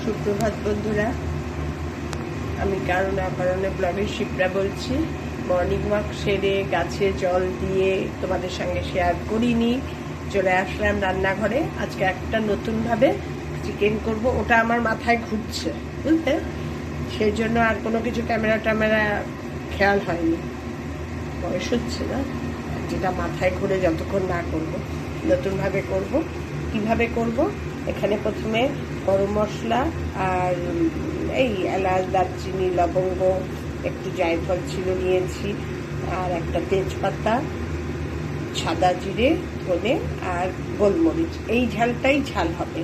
সুপ্রভাত বন্ধুরা, আমি কারণে ব্লগের শিপ্রা বলছি। মর্নিং ওয়াক সেরে গাছে জল দিয়ে তোমাদের সঙ্গে শেয়ার করিনি, চলে আসলাম রান্নাঘরে। আজকে একটা নতুনভাবে চিকেন করব, ওটা আমার মাথায় ঘুরছে বুঝতে, সেই জন্য আর কোনো কিছু ক্যামেরা খেয়াল হয়নি। বয়স হচ্ছে না, যেটা মাথায় ঘুরে যতক্ষণ না করব, নতুনভাবে করব। কিভাবে করব, এখানে প্রথমে গরম মশলা আর এই এলাচ, দারচিনি, লবঙ্গ, একটু জায়ফল ছিল নিয়েছি, আর একটা তেজপাতা, সাদা জিরে, ধনে আর গোলমরিচ। এই ঝালটাই ঝাল হবে,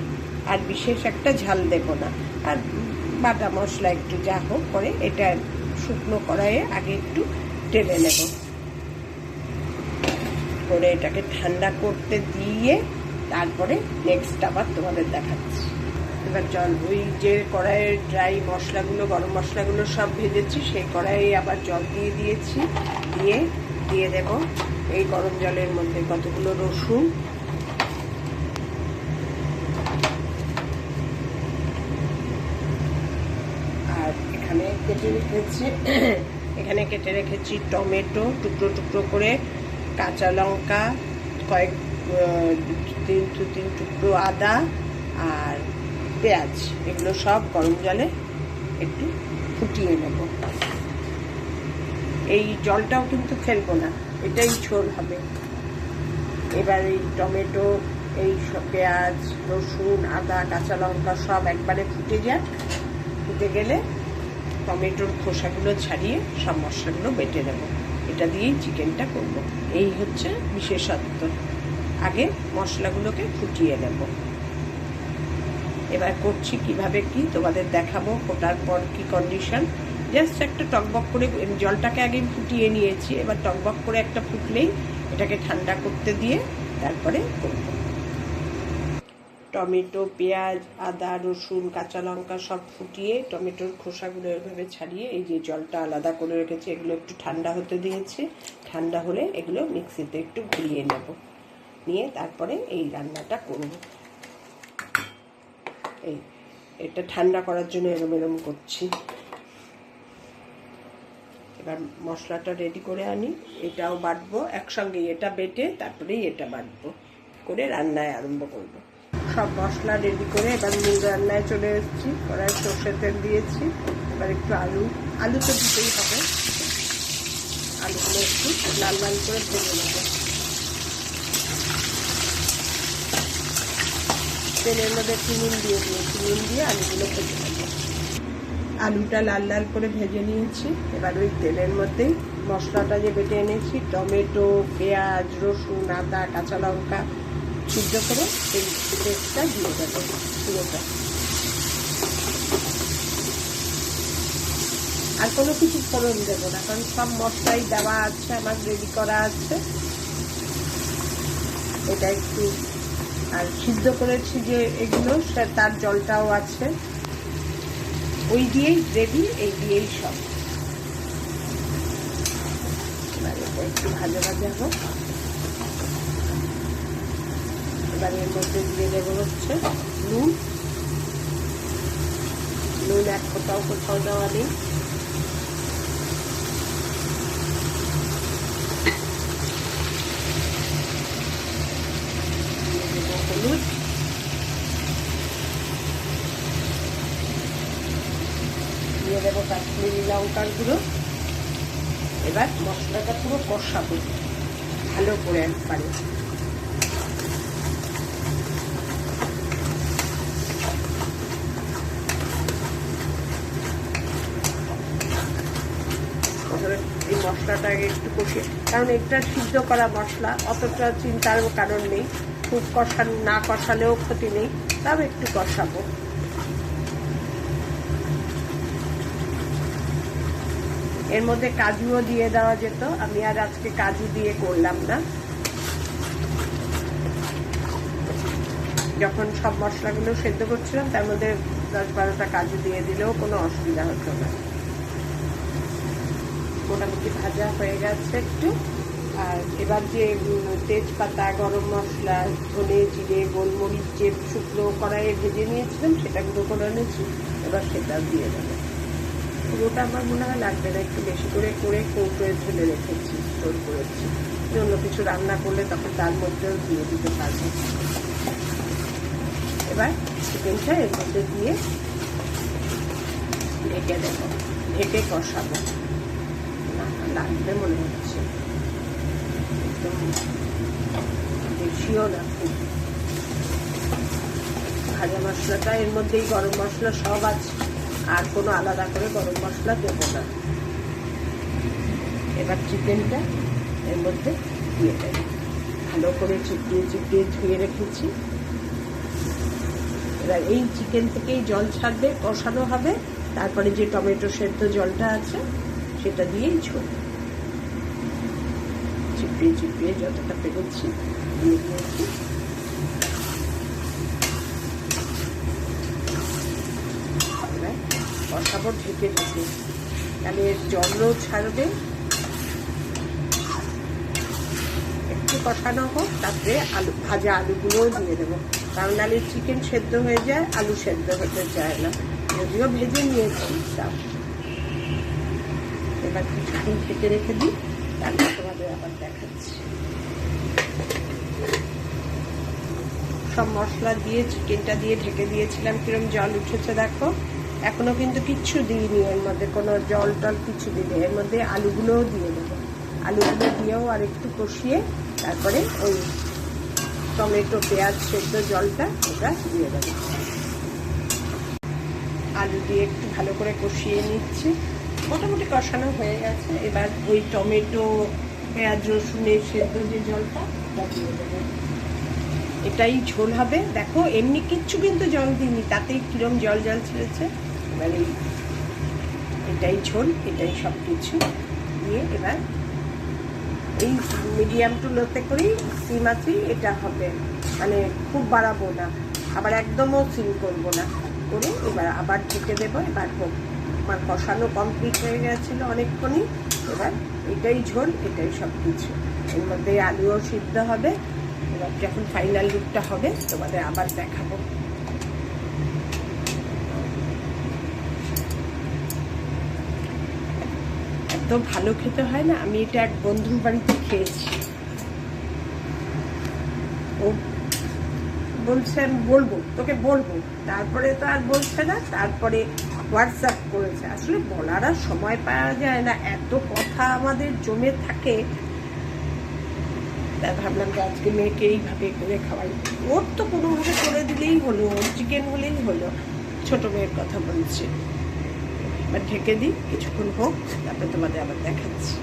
আর বিশেষ একটা ঝাল দেব না। আর বাটা মশলা একটু যা হোক করে, এটা শুকনো কড়াইয়ে আগে একটু টেলে নেব, করে এটাকে ঠান্ডা করতে দিয়ে তারপরে নেক্সট আবার তোমাদের দেখাচ্ছি। এবার জল, ওই যে কড়াইয়ে ড্রাই মশলাগুলো, গরম মশলাগুলো সব ভেজেছি, সেই কড়াইয়ে আবার জল দিয়ে দিয়েছি। দিয়ে দেব এই গরম জলের মধ্যে কতগুলো রসুন, আর এখানে কেটে রেখেছি টমেটো টুকরো টুকরো করে, কাঁচা লঙ্কা, কয়েক তিন টুকরো আদা আর পেঁয়াজ। এগুলো সব গরম জলে একটু ফুটিয়ে নেব। এই জলটাও কিন্তু ফেলবো না, এটাই ঝোল হবে। এবার এই টমেটো, এই পেঁয়াজ, রসুন, আদা, কাঁচা লঙ্কা সব একবারে ফুটে যাক। ফুটে গেলে টমেটোর খোসাগুলো ছাড়িয়ে সব মশলাগুলো বেটে নেব। এটা দিয়েই চিকেনটা করব। এই হচ্ছে বিশেষত্ব। আগে মশলাগুলোকে ফুটিয়ে নেব। এবার করছি কিভাবে কি তোমাদের দেখাবো, ফোটার পর কি কন্ডিশন। জাস্ট একটা টকবক করে, জলটাকে আগে ফুটিয়ে নিয়েছি, এবার টকবক করে একটা ফুটলেই এটাকে ঠান্ডা করতে দিয়ে তারপরে করব। টমেটো, পেঁয়াজ, আদা, রসুন, কাঁচা লঙ্কা সব ফুটিয়ে টমেটোর খোসাগুলো এভাবে ছাড়িয়ে এই যে জলটা আলাদা করে রেখেছি, এগুলো একটু ঠান্ডা হতে দিয়েছি। ঠান্ডা হলে এগুলো মিক্সিতে একটু ঘুরিয়ে নেব, নিয়ে তারপরে এই রান্নাটা করব। এটা ঠান্ডা করার জন্য এরম করছি। এবার মশলাটা রেডি করে আনি, এটাও বাটবো একসঙ্গে, এটা বেটে তারপরেই এটা বাটবো, করে রান্নায় আরম্ভ করব। সব মশলা রেডি করে এবার মূল রান্নায় চলে এসেছি। কড়াই সর্ষের তেল দিয়েছি, এবার একটু আলু তো দিতেই হবে। আলুগুলো একটু লাল লাল করে ভেজে নেব। তেলের মধ্যে একটু নুন দিয়ে দিয়েছি, নুন দিয়ে আলুগুলো ভেজে নেব। আলুটা লাল লাল করে ভেজে নিয়েছি। এবার ওই তেলের মধ্যেই মশলাটা যে বেটে এনেছি, টমেটো, পেঁয়াজ, রসুন, আদা, কাঁচা লঙ্কা সিদ্ধ করে এই পেস্টটা দিয়ে দেবো পুরোটা। আর কোনো কিছু ফোড়ন দেবো না, কারণ সব মশলাই দেওয়া আছে, আমার রেডি করা আছে। এটা একটু, আর সিদ্ধ করেছি যে এগুলো, তার জলটাও আছে, ওই দিয়েই গ্রেভি, এই দিয়েই সব। এবার এটা একটু ভাজা হোক। এবার এর মধ্যে দিয়ে দেবো হচ্ছে নুন এক কোথাও দেওয়া নেই। হলুদ, দিয়ে দেবো কাশ্মীরি লঙ্কার গুঁড়ো। এবার মশলাটা পুরো কষাবো ভালো করে একবারে। এই মশলাটাকে একটু কষিয়ে, কারণ এটা সিদ্ধ করা মশলা, অতটা চিন্তার কারণ নেই। খুব না কষালেও ক্ষতি নেই, তাও একটু কষাবো। এর মধ্যে কাজুও দিয়ে দেওয়া যেত, আমি আর আজকে কাজু দিয়ে করলাম না। যখন সব মশলাগুলো সেদ্ধ করছিলাম, তার মধ্যে 10-12টা কাজু দিয়ে দিলেও কোনো অসুবিধা হতো না। মোটামুটি ভাজা হয়ে গেছে একটু, আর এবার যে তেজপাতা, গরম মশলা, ধনে, জিরে, গোলমরিচ যে শুকনো কড়াইয়ে ভেজে নিয়েছিলাম সেটা গুঁড়ো করে এনেছি, এবার সেটা দিয়ে দেবো। পুরোটা আমার মনে হয় লাগবে না, একটু বেশি করে কৌটোয় ঢেলে রেখেছি, স্টোর করেছি। অন্য কিছু রান্না করলে তখন তার মধ্যেও দিয়ে দিতে পারবো। এবার চিকেনটা এর মধ্যে দিয়ে ঢেকে দেবো, ঢেকে কষাবো। লাগবে মনে হচ্ছে, একদম বেশিও না, খুব। ভাজা মশলাটা এর মধ্যেই, গরম মশলা সব আছে, আর কোনো আলাদা করে গরম মশলা দেবো না। এবার চিকেনটা এর মধ্যে দিয়ে দেব, ভালো করে চিপিয়ে ধুয়ে রেখেছি। এবার এই চিকেন থেকেই জল ছাড়বে, কষানো হবে, তারপরে যে টমেটো সেদ্ধ জলটা আছে সেটা দিয়েই ঝোল। চিপিয়ে যতটা পেরেছি দিয়ে দিয়েছি। কষাবো ঢেকে, তাহলে জলও ছাড়বে। একটু কষানো হোক, তারপরে ভাজা আলুগুলোও দিয়ে দেবো, কারণ নাহলে চিকেন সেদ্ধ হয়ে যায়, আলু সেদ্ধ হতে চায় না, যদিও ভেজে নিয়েছি তাও। এবার কিছুক্ষণ ঢেকে রেখে দিই, তারপর তোমাদের আবার দেখাচ্ছি। সব মশলা দিয়ে চিকেনটা দিয়ে ঢেকে দিয়েছিলাম, কিরম জল উঠেছে দেখো। এখনো কিন্তু কিচ্ছু দিইনি, এর মধ্যে কোনো জল টল কিছু দিইনি। এর মধ্যে আলুগুলোও দিয়ে দেবো, আলুগুলো দিয়েও আর একটু কষিয়ে তারপরে ওই টমেটো পেঁয়াজ সেদ্ধ জলটা ওটা দিয়ে দেবো। আলু দিয়ে একটু ভালো করে কষিয়ে নিচ্ছি, মোটামুটি কষানো হয়ে গেছে। এবার ওই টমেটো পেঁয়াজ রসুনের সেদ্ধ যে জলটা ওটা দিয়ে দেবো। এটাই ঝোল হবে। দেখো এমনি কিচ্ছু কিন্তু জল দিইনি, তাতেই কিরম জল ছেড়েছে। এবার এটাই ঝোল, এটাই সব কিছু দিয়ে এবার এই মিডিয়াম টু লোতে করেই সিম আছি এটা হবে, মানে খুব বাড়াবো না, আবার একদমও সিম করবো না করে এবার আবার ঢেকে দেবো। এবার হোক, আমার কষানো কমপ্লিট হয়ে গেছিলো অনেকক্ষণই। এবার এটাই ঝোল, এটাই সব কিছু। এর মধ্যে আলুও সিদ্ধ হবে। এবার যখন ফাইনাল লুকটা হবে তোমাদের আবার দেখাবো। এত ভালো খেতে হয় না, আমি এটা এক বন্ধুর বাড়িতে খেয়েছি, ও বলছে আমি বলবো তোকে বলবো, তারপরে তো আর বলছে না, তারপরে হোয়াটসঅ্যাপ করেছে। আসলে বলার আর সময় পাওয়া যায় না, এত কথা আমাদের জমে থাকে। তাই ভাবলাম যে আজকে মেয়েকে এইভাবে করে খাওয়াই, ওর তো কোনোভাবে করে দিলেই হলো, ওর চিকেন হলেই হলো। ছোট মেয়ের কথা বলছি। এবার ঢেকে দিই, কিছুক্ষণ হোক, তারপরে তোমাদের আবার দেখাচ্ছি।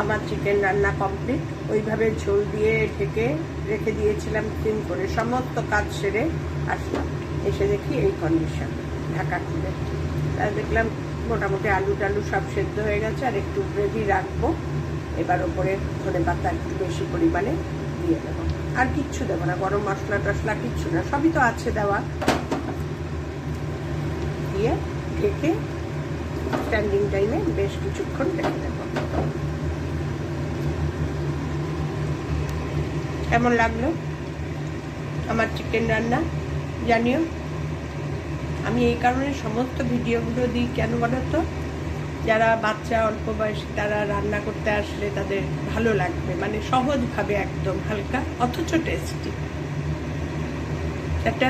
আমার চিকেন রান্না কমপ্লিট। ওইভাবে ঝোল দিয়ে ঢেকে রেখে দিয়েছিলাম, সিম করে সমস্ত কাজ সেরে আসলাম, এসে দেখি এই কন্ডিশন, ঢাকা খুলে। তাই দেখলাম মোটামুটি আলু টালু সব সেদ্ধ হয়ে গেছে, আর একটু গ্রেভি রাখবো। এবার ওপরে ধনে পাতা একটু বেশি পরিমাণে দিয়ে দেবো, আর কিচ্ছু দেবো না, গরম মশলা টশলা কিচ্ছু না, সবই তো আছে দেওয়া। দিয়ে ঢেকে স্ট্যান্ডিং টাইমে বেশ কিছুক্ষণ রেখে দেবো। কেমন লাগলো আমার চিকেন রান্না জানিও। আমি এই কারণে সমস্ত ভিডিওগুলো দিই, কেন বলো তো, যারা বাচ্চা অল্প বয়সী তারা রান্না করতে আসলে তাদের ভালো লাগবে, মানে সহজভাবে একদম হালকা অথচ টেস্টি। একটা